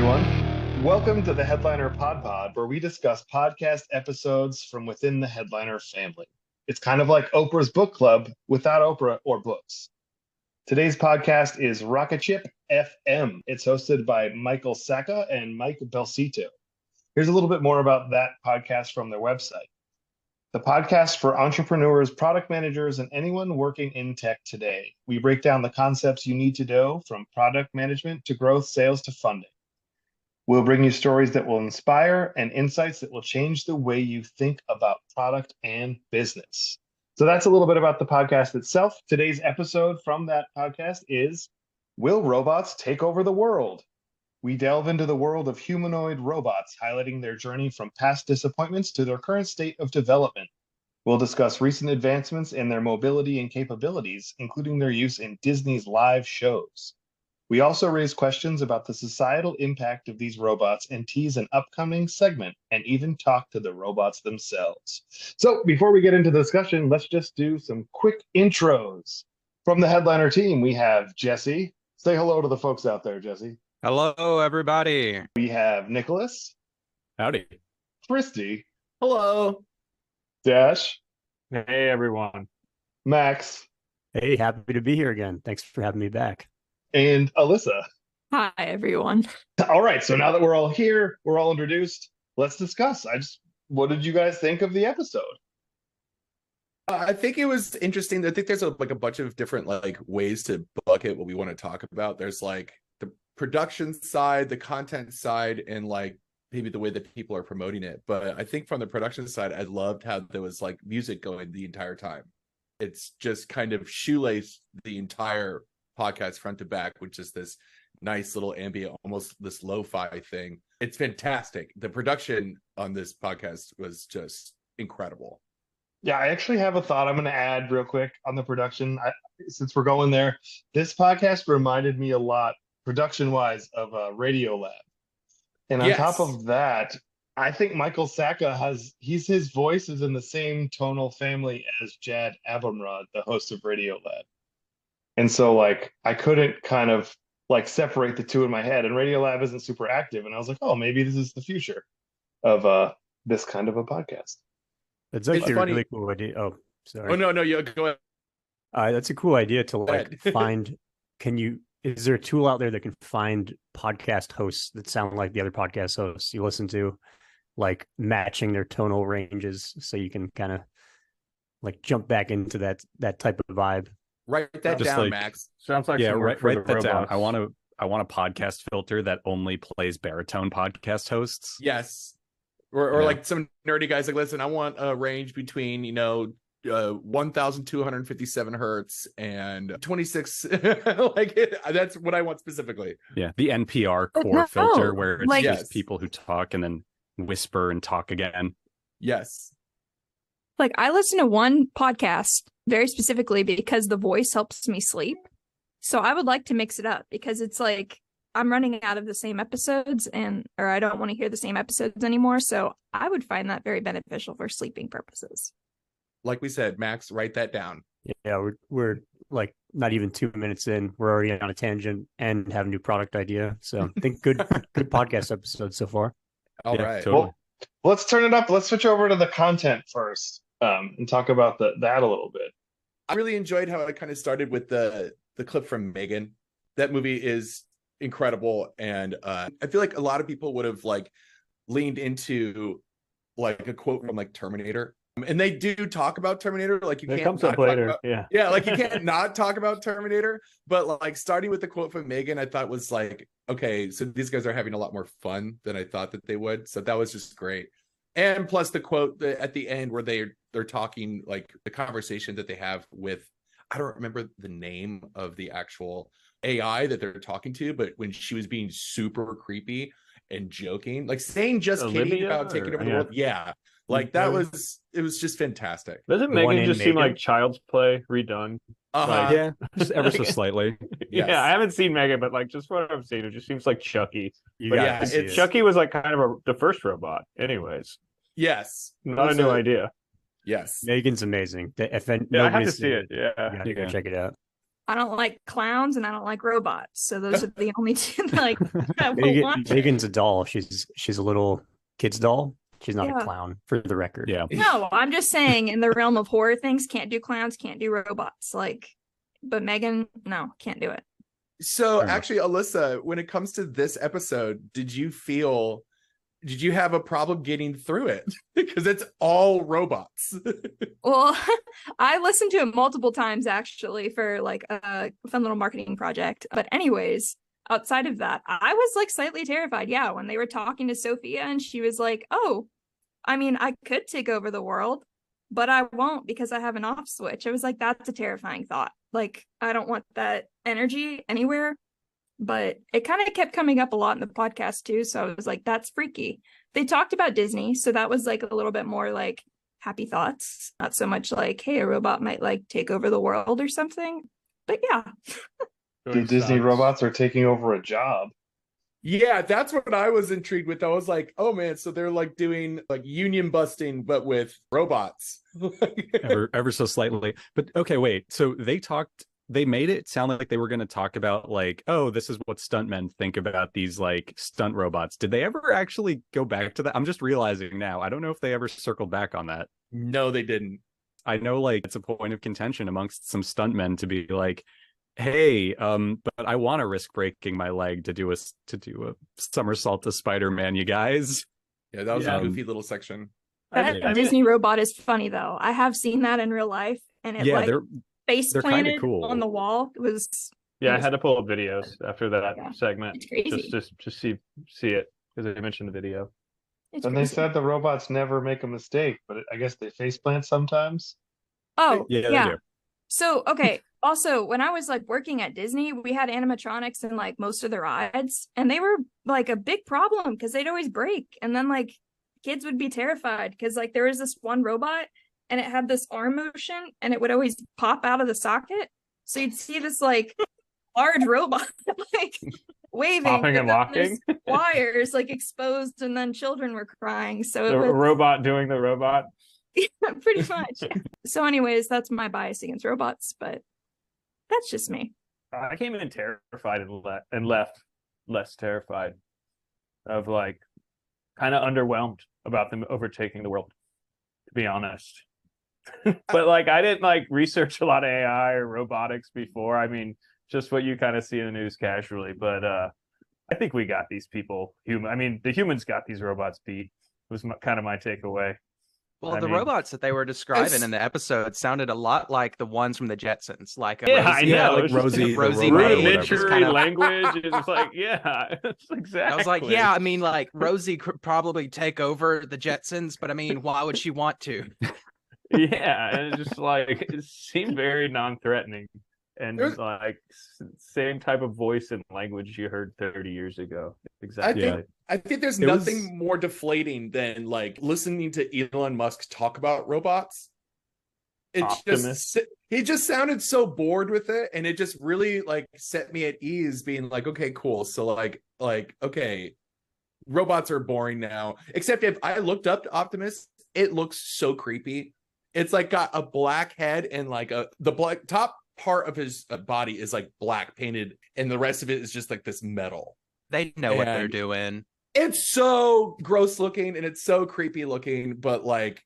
everyone. Welcome to the Headliner PodPod, where we discuss podcast episodes from within the Headliner family. It's kind of like Oprah's book club without Oprah or books. Today's podcast is Rocket Ship FM. It's hosted by Michael Sacca and Mike Belsito. Here's a little bit more about that podcast from their website. The podcast for entrepreneurs, product managers, and anyone working in tech today. We break down the concepts you need to know, from product management to growth, sales to funding. We'll bring you stories that will inspire and insights that will change the way you think about product and business. So that's a little bit about the podcast itself. Today's episode from that podcast is, Will Robots Take Over the World? We delve into the world of humanoid robots, highlighting their journey from past disappointments to their current state of development. We'll discuss recent advancements in their mobility and capabilities, including their use in Disney's live shows. We also raise questions about the societal impact of these robots and tease an upcoming segment and even talk to the robots themselves. So before we get into the discussion, let's just do some quick intros. From the Headliner team, we have Jesse. Say hello to the folks out there, Jesse. Hello, everybody. We have Nicholas. Howdy. Christy. Hello. Dash. Hey, everyone. Max. Hey, happy to be here again. Thanks for having me back. And Alyssa. Hi, everyone. All right, so now that we're all here, we're all introduced, let's discuss. What did you guys think of the episode? I think it was interesting. I think there's a bunch of different ways to bucket what we want to talk about. There's the production side, the content side, and maybe the way that people are promoting it. But I think from the production side, I loved how there was music going the entire time. It's just kind of shoelaced the entire podcast front to back, which is this nice little ambient, almost this lo-fi thing. It's fantastic. The production on this podcast was just incredible. Yeah, I actually have a thought I'm going to add real quick on the production. Since we're going there, this podcast reminded me a lot, production-wise, of Radiolab. And on top of that, I think Michael Sacca his voice is in the same tonal family as Jad Abumrad, the host of Radiolab. And so I couldn't kind of separate the two in my head, and Radiolab isn't super active. And I was like, oh, maybe this is the future of this kind of a podcast. That's actually a really cool idea. Oh, sorry. Oh, no, you go ahead. That's a cool idea to find. Is there a tool out there that can find podcast hosts that sound like the other podcast hosts you listen to, matching their tonal ranges, so you can kind of jump back into that type of vibe? Write that down, Max. Sounds like write that down. I want a podcast filter that only plays baritone podcast hosts. Yes. Or some nerdy guys listen, I want a range between 1,257 hertz and 26. That's what I want specifically. Yeah, the NPR core filter where it's just people who talk and then whisper and talk again. Yes. I listen to one podcast very specifically because the voice helps me sleep. So I would like to mix it up, because it's I'm running out of the same episodes or I don't want to hear the same episodes anymore. So I would find that very beneficial for sleeping purposes. Like we said, Max, write that down. Yeah, we're not even 2 minutes in. We're already on a tangent and have a new product idea. So I think good podcast episode so far. All right. Totally. Well, let's turn it up. Let's switch over to the content first and talk about that a little bit. I really enjoyed how it kind of started with the clip from Megan. That movie is incredible, and I feel like a lot of people would have leaned into a quote from Terminator, and they do talk about Terminator. You can't comes up later. You can't not talk about Terminator. But starting with the quote from Megan, I thought was okay, so these guys are having a lot more fun than I thought that they would. So that was just great. And plus the quote at the end where they're talking, the conversation that they have with, I don't remember the name of the actual AI that they're talking to, but when she was being super creepy and joking, saying just Olivia, kidding about taking over the world. Yeah. It was just fantastic. Doesn't Megan just seem like Child's Play redone? Yeah, just ever so slightly. Yes. Yeah, I haven't seen Megan, but just what I've seen, it just seems like Chucky. It's Chucky was kind of the first robot, anyways. Yes. Not a new idea. Yes. Megan's amazing. If I have to see it. Yeah. You gotta go check it out. I don't like clowns and I don't like robots. So those are the only two like I will watch. Megan's a doll. She's a little kid's doll. She's not a clown, for the record. Yeah. No, I'm just saying in the realm of horror things, can't do clowns, can't do robots. Like, but Megan, no, can't do it. So actually, Alyssa, when it comes to this episode, did you have a problem getting through it? Because it's all robots. Well, I listened to it multiple times actually for like a fun little marketing project. But anyways, outside of that, I was like slightly terrified. Yeah, when they were talking to Sophia and she was like, "Oh, I mean, I could take over the world, but I won't because I have an off switch." I was like, that's a terrifying thought. Like, I don't want that energy anywhere. But it kind of kept coming up a lot in the podcast too. So I was like, that's freaky. They talked about Disney. So that was like a little bit more like happy thoughts. Not so much like, hey, a robot might like take over the world or something. But yeah. The Disney robots are taking over a job. Yeah, that's what I was intrigued with. I was like, oh man, so they're like doing like union busting, but with robots. ever so slightly. But okay, wait. So they made it sound like they were going to talk about like, oh, this is what stuntmen think about these like stunt robots. Did they ever actually go back to that? I'm just realizing now. I don't know if they ever circled back on that. No, they didn't. I know like it's a point of contention amongst some stuntmen to be like, hey, but I want to risk breaking my leg to do a somersault to Spider-Man, you guys. Yeah, that was a goofy little section. That Disney robot is funny though. I have seen that in real life, and it face planted cool on the wall. I had to pull up videos after that segment just to see it because they mentioned the video. And they said the robots never make a mistake, but I guess they face plant sometimes. Oh yeah. They do. So okay. Also, when I was like working at Disney, we had animatronics in like most of the rides, and they were like a big problem because they'd always break. And then like kids would be terrified because like there was this one robot and it had this arm motion and it would always pop out of the socket. So you'd see this like large robot like waving, popping and locking, wires like exposed, and then children were crying. So the robot doing the robot. Yeah, pretty much. Yeah. So anyways, that's my bias against robots, but that's just me. I came in terrified and left less terrified, of like kind of underwhelmed about them overtaking the world, to be honest. But like I didn't like research a lot of AI or robotics before. I mean, just what you kind of see in the news casually. But I think we got these people the humans got these robots beat. Was kind of my takeaway. Well, robots that they were describing in the episode sounded a lot like the ones from the Jetsons, like Rosie rudimentary language. It's like, it's exactly. I was like, I mean, like Rosie could probably take over the Jetsons, but I mean, why would she want to? Yeah, and it's just like it seemed very non-threatening, and like same type of voice and language you heard 30 years ago. Exactly. I think there's nothing more deflating than like listening to Elon Musk talk about robots. He just sounded so bored with it, and it just really like set me at ease, being like, okay, cool. So like okay, robots are boring now. Except if I looked up to Optimus, it looks so creepy. It's like got a black head and like the black top part of his body is like black painted, and the rest of it is just like this metal. They know what they're doing. It's so gross looking and it's so creepy looking, but like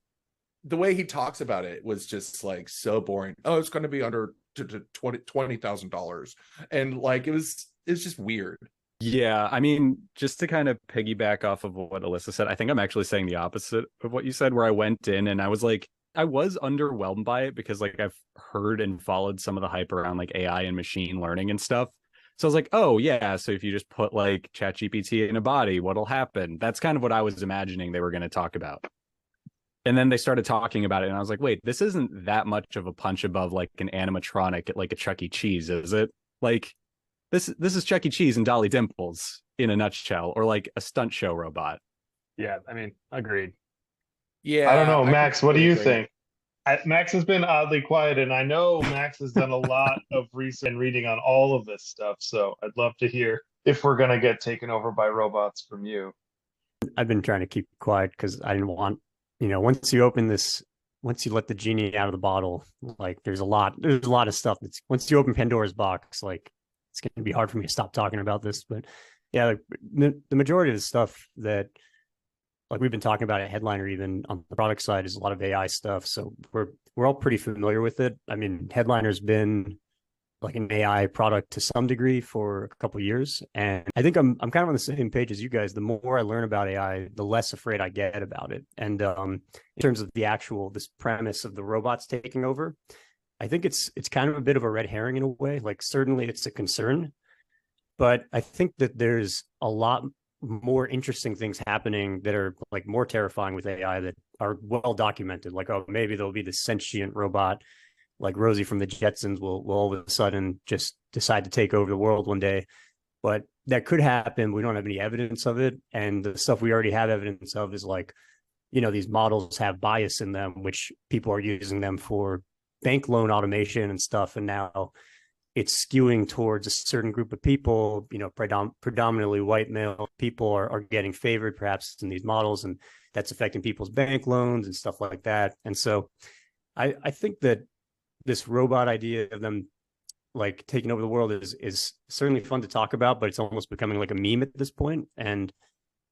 the way he talks about it was just like so boring. Oh, it's going to be under $20,000, and like it's just weird. Yeah, I mean, just to kind of piggyback off of what Alyssa said, I think I'm actually saying the opposite of what you said, where I went in and I was like, I was underwhelmed by it because like I've heard and followed some of the hype around like AI and machine learning and stuff. So I was like, oh yeah, so if you just put like ChatGPT in a body, what'll happen? That's kind of what I was imagining they were going to talk about. And then they started talking about it, and I was like, wait, this isn't that much of a punch above like an animatronic at like a Chuck E. Cheese, is it? Like this is Chuck E. Cheese and Dolly Dimples in a nutshell, or like a stunt show robot. Yeah, I mean, agreed. Yeah, I don't know, Max. What do you think? Max has been oddly quiet, and I know Max has done a lot of research and reading on all of this stuff. So I'd love to hear if we're going to get taken over by robots from you. I've been trying to keep quiet because I didn't want, once you open this once you let the genie out of the bottle, like there's a lot of stuff that's, once you open Pandora's box, like it's going to be hard for me to stop talking about this. But yeah, like, the majority of the stuff that like we've been talking about at Headliner, even on the product side, is a lot of AI stuff. So we're all pretty familiar with it. I mean, Headliner's been like an AI product to some degree for a couple of years, and I think I'm kind of on the same page as you guys. The more I learn about AI, the less afraid I get about it. And in terms of this premise of the robots taking over, I think it's kind of a bit of a red herring in a way. Like certainly it's a concern, but I think that there's a lot more interesting things happening that are like more terrifying with AI that are well documented. Like, oh, maybe there'll be this sentient robot like Rosie from the Jetsons will all of a sudden just decide to take over the world one day. But that could happen. We don't have any evidence of it. And the stuff we already have evidence of is like, you know, these models have bias in them, which people are using them for bank loan automation and stuff. And now it's skewing towards a certain group of people, you know, predominantly white male people are getting favored perhaps in these models, and that's affecting people's bank loans and stuff like that. And so I think that this robot idea of them like taking over the world is certainly fun to talk about, but it's almost becoming like a meme at this point. And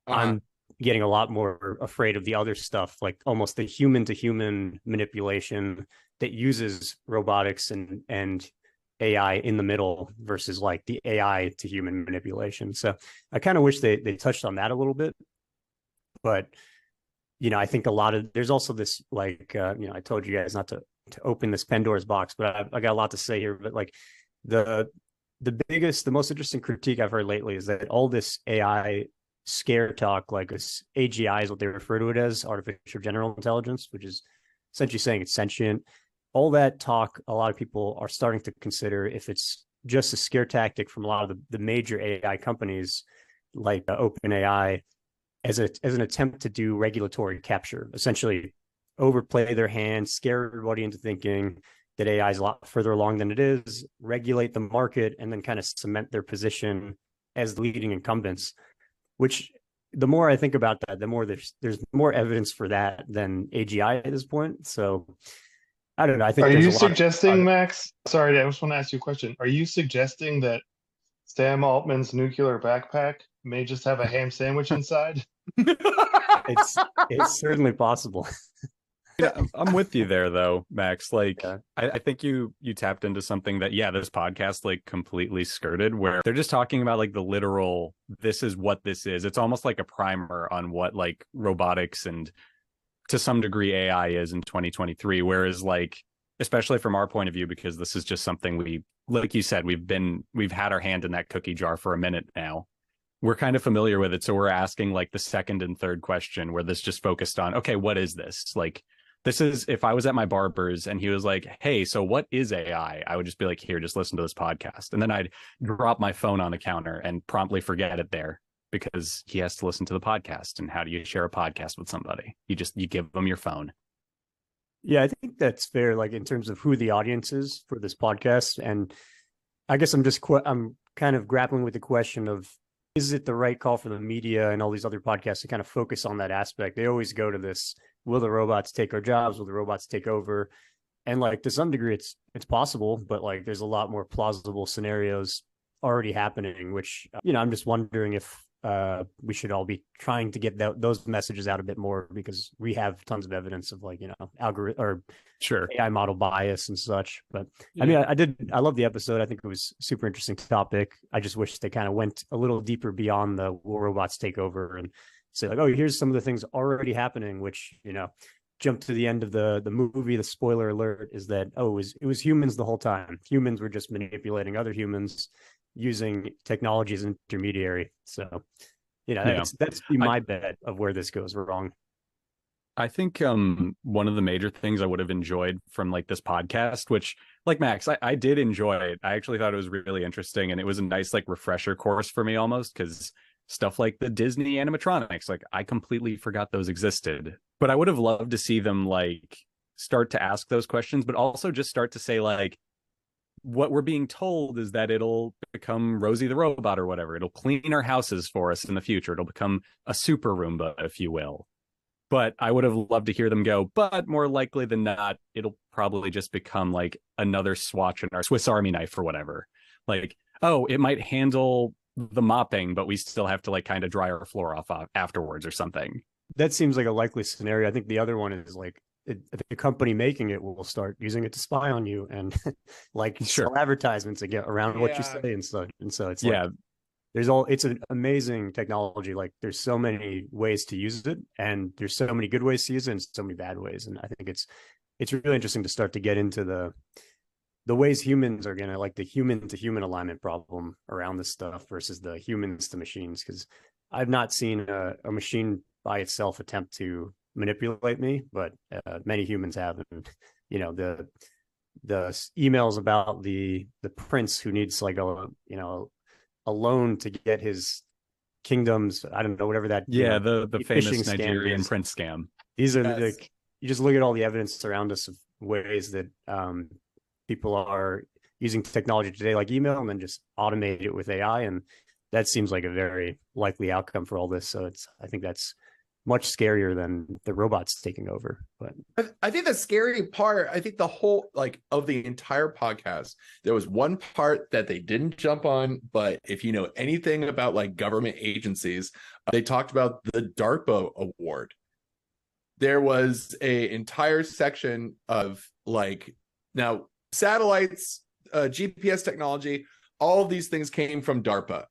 I'm getting a lot more afraid of the other stuff, like almost the human to human manipulation that uses robotics and AI in the middle versus like the AI to human manipulation. So I kind of wish they touched on that a little bit, but you know, I think there's also this like, you know, I told you guys not to open this Pandora's box, but I got a lot to say here. But like the most interesting critique I've heard lately is that all this AI scare talk, like AGI is what they refer to it as, artificial general intelligence, which is essentially saying it's sentient. All that talk, a lot of people are starting to consider if it's just a scare tactic from a lot of the major AI companies like OpenAI as an attempt to do regulatory capture, essentially overplay their hand, scare everybody into thinking that AI is a lot further along than it is, regulate the market, and then kind of cement their position as the leading incumbents. Which the more I think about that, the more there's more evidence for that than AGI at this point. So I don't know. I think are you suggesting, Max? Sorry, I just want to ask you a question. Are you suggesting that Sam Altman's nuclear backpack may just have a ham sandwich inside? It's certainly possible. Yeah, I'm with you there though, Max. Like, yeah. I think you tapped into something that, yeah, this podcast like completely skirted, where they're just talking about like the literal, this is what this is. It's almost like a primer on what like robotics and to some degree AI is in 2023. Whereas like, especially from our point of view, because this is just something we, like you said, we've had our hand in that cookie jar for a minute now. We're kind of familiar with it. So we're asking like the second and third question where this just focused on, okay, what is this? Like, this is, if I was at my barber's and he was like, hey, so what is AI? I would just be like, here, just listen to this podcast. And then I'd drop my phone on the counter and promptly forget it there because he has to listen to the podcast. And how do you share a podcast with somebody? You give them your phone. Yeah, I think that's fair. Like in terms of who the audience is for this podcast. And I guess I'm kind of grappling with the question of, is it the right call for the media and all these other podcasts to kind of focus on that aspect? They always go to this, will the robots take our jobs? Will the robots take over? And like to some degree, it's possible, but like there's a lot more plausible scenarios already happening, which, you know, I'm just wondering if we should all be trying to get those messages out a bit more, because we have tons of evidence of like, you know, algorithm or sure AI model bias and such. But yeah. I mean, I love the episode. I think it was a super interesting topic. I just wish they kind of went a little deeper beyond the will robots take over and say like, oh, here's some of the things already happening, which, you know, jump to the end of the movie. The spoiler alert is that, oh, it was humans the whole time. Humans were just manipulating other humans using technology as an intermediary. So, you know, that's my bet of where this goes wrong. I think one of the major things I would have enjoyed from like this podcast, which like Max, I did enjoy it. I actually thought it was really interesting, and it was a nice like refresher course for me almost, because stuff like the Disney animatronics, like I completely forgot those existed. But I would have loved to see them like start to ask those questions, but also just start to say like, what we're being told is that it'll become Rosie the robot or whatever. It'll clean our houses for us in the future. It'll become a super Roomba, if you will. But I would have loved to hear them go, but more likely than not, it'll probably just become like another swatch in our Swiss Army knife or whatever. Like, oh, it might handle the mopping, but we still have to like kind of dry our floor off afterwards or something. That seems like a likely scenario. I think the other one is like the company making it will start using it to spy on you and like sell advertisements to get around what you say and so it's like it's an amazing technology. Like there's so many ways to use it, and there's so many good ways to use it and so many bad ways. And I think it's really interesting to start to get into the ways humans are gonna, like the human to human alignment problem around this stuff versus the humans to machines. Because I've not seen a machine by itself attempt to manipulate me, but many humans have. And you know, the emails about the prince who needs like a loan to get his kingdoms, I don't know, whatever that the famous Nigerian prince scam. These are like, you just look at all the evidence around us of ways that people are using technology today, like email, and then just automate it with AI, and that seems like a very likely outcome for all this. So I think that's much scarier than the robots taking over. But I think the scary part, I think the whole like of the entire podcast, there was one part that they didn't jump on, but if you know anything about like government agencies, they talked about the DARPA award. There was a entire section of like, now satellites, GPS technology, all of these things came from DARPA.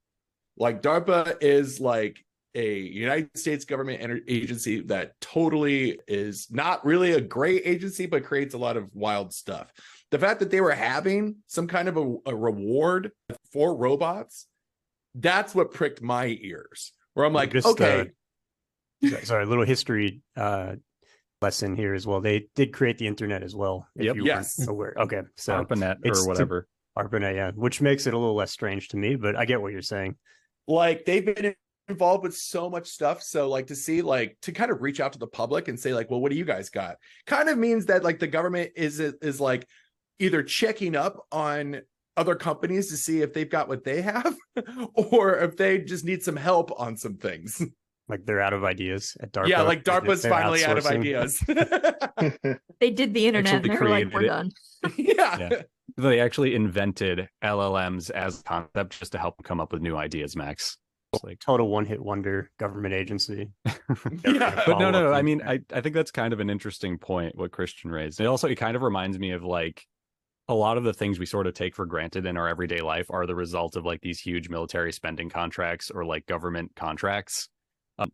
Like DARPA is like a United States government agency that totally is not really a great agency, but creates a lot of wild stuff. The fact that they were having some kind of a reward for robots, that's what pricked my ears, where I'm like, okay. Sorry, a little history lesson here as well. They did create the internet as well. If you weren't aware. Okay. So ARPANET or whatever. ARPANET, yeah. Which makes it a little less strange to me, but I get what you're saying. Like they've been involved with so much stuff, so like to see, like to kind of reach out to the public and say like, well, what do you guys got, kind of means that like the government is like either checking up on other companies to see if they've got what they have or if they just need some help on some things. Like they're out of ideas at DARPA. Yeah, like DARPA's finally out of ideas. They did the internet and they were like, we're done. Yeah. They actually invented LLMs as a concept just to help them come up with new ideas, Max. Like total one-hit wonder government agency. But no, I mean, I think that's kind of an interesting point what Christian raised. It kind of reminds me of like a lot of the things we sort of take for granted in our everyday life are the result of like these huge military spending contracts or like government contracts.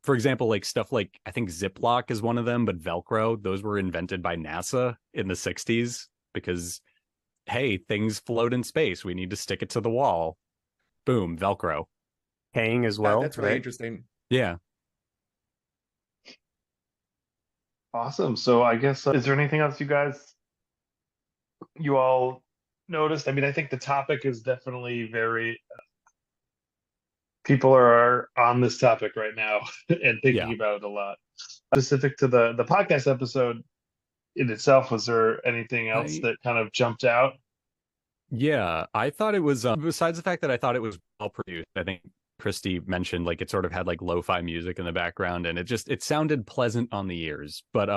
For example, like stuff like, I think Ziploc is one of them, but Velcro, those were invented by NASA in the 60s because, hey, things float in space. We need to stick it to the wall. Boom, Velcro. Paying as well. That's really interesting. Yeah. Awesome. So I guess, is there anything else you all noticed? I mean, I think the topic is definitely very, people are on this topic right now and thinking about it a lot. Specific to the podcast episode in itself, was there anything else that kind of jumped out? Yeah, I thought it was, besides the fact that I thought it was well produced, I think Christy mentioned like it sort of had like lo-fi music in the background and it sounded pleasant on the ears. But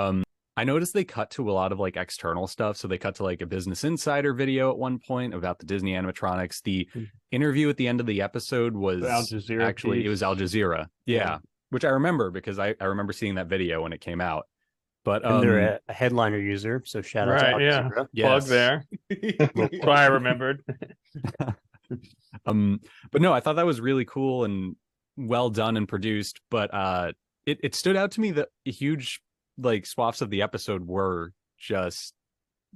I noticed they cut to a lot of like external stuff. So they cut to like a Business Insider video at one point about the Disney animatronics. The interview at the end of the episode was Al Jazeera actually, piece. it was Al Jazeera. Yeah. Which I remember because I remember seeing that video when it came out. But they're a Headliner user, so shout out to Al Jazeera. Plug there. That's why I remembered. But no, I thought that was really cool and well done and produced. But it stood out to me that huge like swaths of the episode were just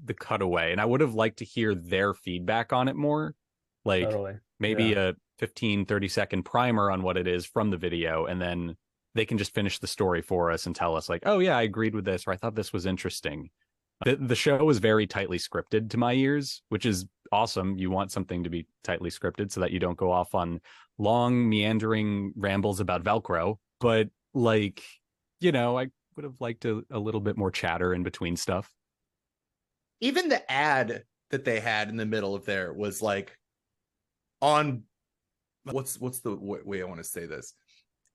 the cutaway, and I would have liked to hear their feedback on it more. Like maybe a 15-30 second primer on what it is from the video, and then they can just finish the story for us and tell us like, oh yeah, I agreed with this, or I thought this was interesting. The show was very tightly scripted to my ears, which is awesome. You want something to be tightly scripted so that you don't go off on long meandering rambles about Velcro. But like, you know, I would have liked a little bit more chatter in between stuff. Even the ad that they had in the middle of there was like on what's the way I want to say this?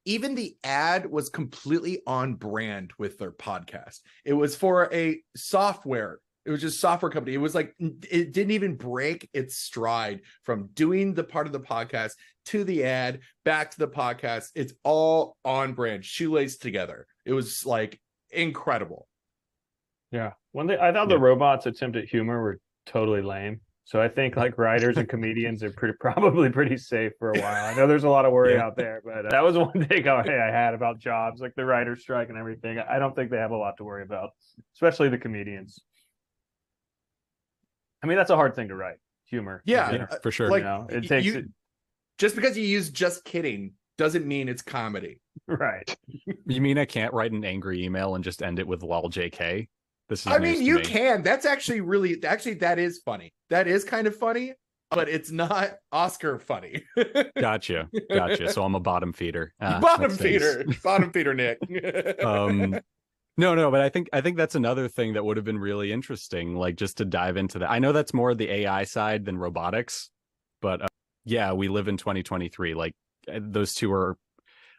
even the ad was completely on brand with their podcast. It was for a software. It was just software company. It was like, it didn't even break its stride from doing the part of the podcast to the ad, back to the podcast. It's all on brand, shoelaced together. It was like incredible. Yeah. I thought the robots' attempt at humor were totally lame. So I think like writers and comedians are probably pretty safe for a while. I know there's a lot of worry out there, but that was one takeaway I had about jobs, like the writer's strike and everything. I don't think they have a lot to worry about, especially the comedians. I mean, that's a hard thing to write, humor. Yeah, for sure. Like, You know, it takes it. Just because you use just kidding doesn't mean it's comedy. Right. You mean I can't write an angry email and just end it with lol JK? This is I mean, you me. can. That's actually that is funny. That is kind of funny, but it's not Oscar funny. Gotcha. So I'm a bottom feeder. Bottom feeder, Nick. No, but I think that's another thing that would have been really interesting, like just to dive into that. I know that's more the AI side than robotics, but yeah, we live in 2023. Like those two are,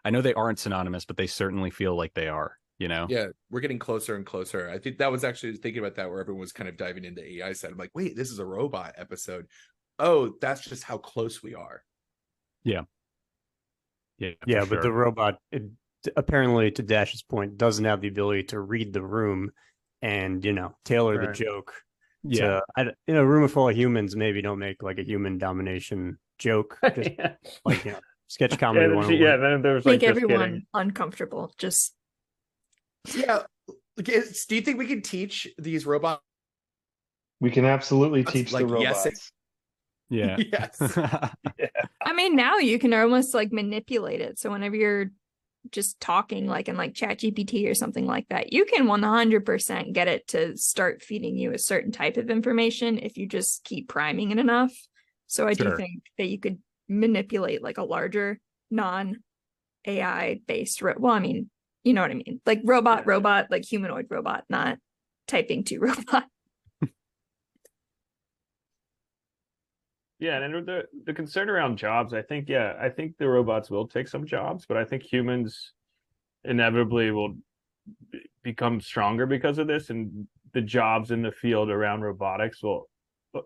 I know they aren't synonymous, but they certainly feel like they are. You know? Yeah, we're getting closer and closer. I think that was actually thinking about that, where everyone was kind of diving into AI side. I'm like, wait, this is a robot episode. Oh, that's just how close we are. Yeah, but sure. the robot, apparently, to Dash's point, doesn't have the ability to read the room and tailor the joke. Yeah, in a room full of humans, maybe don't make like a human domination joke. Just, like sketch comedy. Then there's like make everyone uncomfortable. Just. Yeah. Do you think we can teach these robots? We can absolutely teach the robots. Yeah. Yes. I mean, now you can almost like manipulate it. So whenever you're just talking like in like ChatGPT or something like that, you can 100% get it to start feeding you a certain type of information if you just keep priming it enough. So I do think that you could manipulate like a larger non-AI based, well, I mean, you know what I mean? Like robot, like humanoid robot, not typing to robot. Yeah, and the concern around jobs, I think the robots will take some jobs, but I think humans inevitably will become stronger because of this, and the jobs in the field around robotics will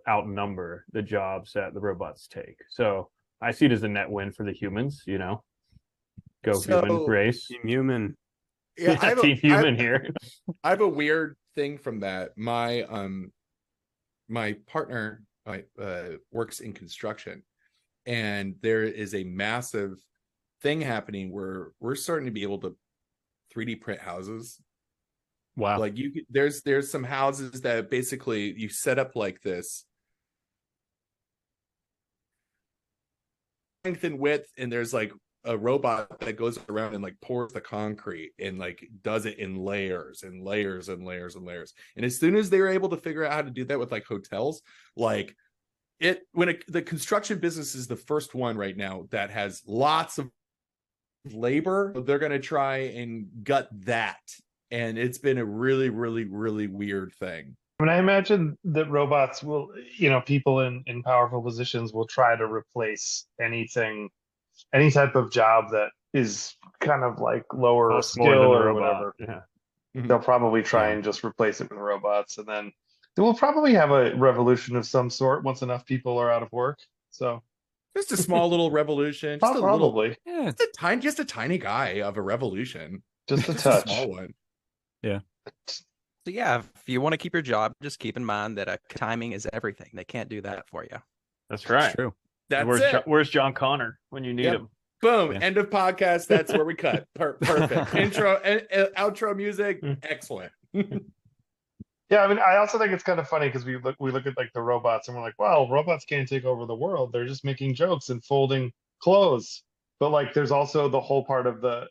outnumber the jobs that the robots take. So I see it as a net win for the humans, human race. Team human. Yeah, Team human here. I have a weird thing from that. My partner works in construction, and there is a massive thing happening where we're starting to be able to 3D print houses. Wow. Like there's some houses that basically you set up like this length and width, and there's like a robot that goes around and like pours the concrete and like does it in layers and layers and layers and layers. And as soon as they were able to figure out how to do that with like hotels, like the construction business is the first one right now that has lots of labor, they're going to try and gut that. And it's been a really, really, really weird thing. I mean, I imagine that robots will, people in powerful positions will try to replace any type of job that is kind of like lower skill or whatever. Yeah. They'll probably try and just replace it with robots, and then we'll probably have a revolution of some sort once enough people are out of work. So just a small little revolution, just probably, just a tiny guy of a revolution, just a touch, a small one. Yeah. So yeah, if you want to keep your job, just keep in mind that timing is everything. They can't do that for you. That's right. That's true. Where's John Connor when you need him? Boom. Yeah. End of podcast. That's where we cut. Perfect. Intro and outro music. Excellent. Yeah, I mean, I also think it's kind of funny because we look at like the robots and we're like, well, robots can't take over the world. They're just making jokes and folding clothes. But like, there's also the whole part of the,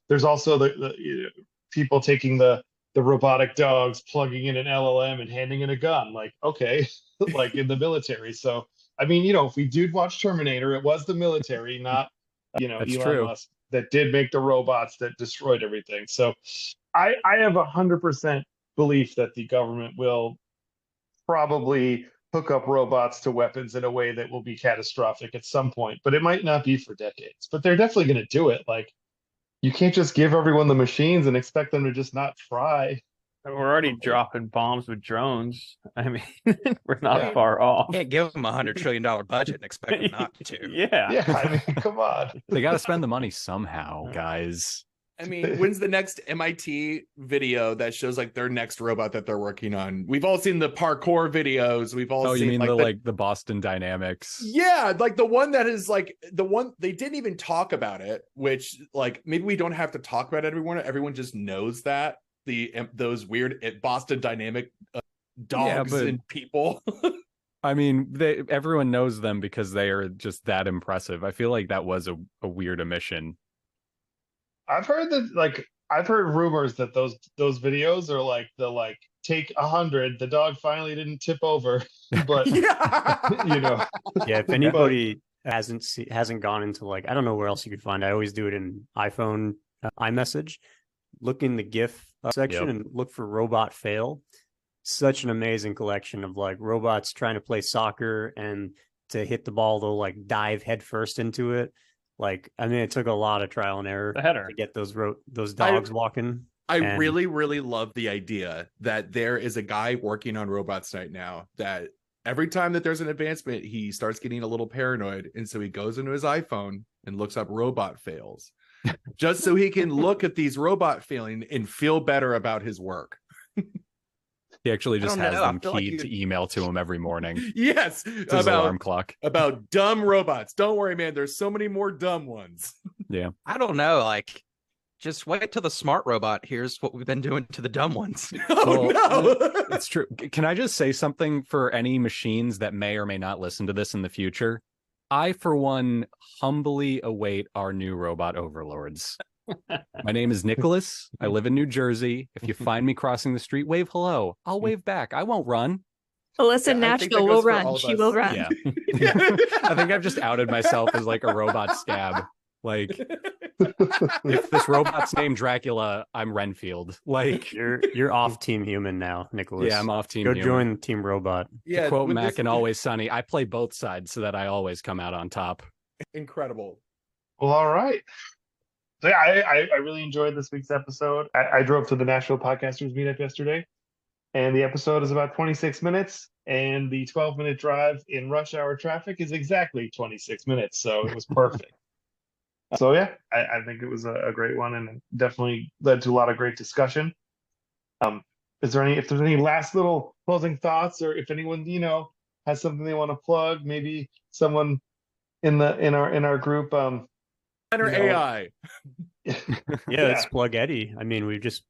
there's also the people taking the robotic dogs, plugging in an LLM and handing in a gun. Like, okay, like in the military. So, I mean, if we did watch Terminator, it was the military, not, Elon Musk that did make the robots that destroyed everything. So I have 100% belief that the government will probably hook up robots to weapons in a way that will be catastrophic at some point, but it might not be for decades. But they're definitely going to do it. Like, you can't just give everyone the machines and expect them to just not try. We're already dropping bombs with drones. I mean, we're not far off. Can't give them $100 trillion budget and expect them not to. Yeah. I mean, come on. They got to spend the money somehow, guys. I mean, when's the next MIT video that shows like their next robot that they're working on? We've all seen the parkour videos. We've all seen you mean the Boston Dynamics? Yeah, like the one that is like the one they didn't even talk about it, which like maybe we don't have to talk about it, everyone just knows that those weird Boston Dynamic dogs and people. I mean, everyone knows them because they are just that impressive. I feel like that was a weird omission. I've heard rumors that those videos are like the take 100. The dog finally didn't tip over, but you know, yeah. If anybody hasn't gone into like, I don't know where else you could find. I always do it in iPhone iMessage. Look in the GIF section and look for robot fail. Such an amazing collection of like robots trying to play soccer, and to hit the ball they'll like dive headfirst into it. Like, I mean, it took a lot of trial and error to get those dogs walking. I really, really love the idea that there is a guy working on robots right now that every time that there's an advancement, he starts getting a little paranoid. And so he goes into his iPhone and looks up robot fails just so he can look at these robot failing and feel better about his work. He actually just has them keyed to email to him every morning. Yes, it's his alarm clock. About dumb robots. Don't worry, man. There's so many more dumb ones. Yeah. I don't know. Like, just wait till the smart robot hears what we've been doing to the dumb ones. Oh, no. It's true. Can I just say something for any machines that may or may not listen to this in the future? I, for one, humbly await our new robot overlords. My name is Nicholas. I live in New Jersey. If you find me crossing the street, wave hello. I'll wave back. I won't run. Alyssa in Nashville will run. She will run. Yeah. I think I've just outed myself as like a robot scab. Like, if this robot's named Dracula, I'm Renfield. Like, you're off Team Human now, Nicholas. Yeah, I'm off Team Go Human. join Team Robot. Yeah. To quote Mac and Always Sunny, I play both sides so that I always come out on top. Incredible. Well, all right. So yeah, I really enjoyed this week's episode. I drove to the Nashville Podcasters meetup yesterday, and the episode is about 26 minutes, and the 12-minute drive in rush hour traffic is exactly 26 minutes, so it was perfect. So yeah, I think it was a great one, and definitely led to a lot of great discussion. If there's any last little closing thoughts, or if anyone has something they want to plug, maybe someone in our group. AI. Let's plug Eddy. I mean, we've just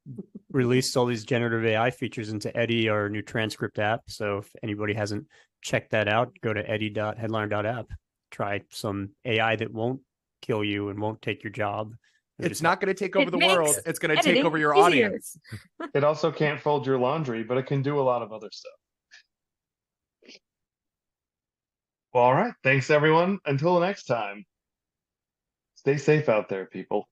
released all these generative AI features into Eddy, our new transcript app. So if anybody hasn't checked that out, go to eddy.headliner.app. Try some AI that won't kill you and won't take your job. It's not going to take over the world. It's going to take over your audience. It also can't fold your laundry, but it can do a lot of other stuff. Well, all right. Thanks, everyone. Until next time. Stay safe out there, people.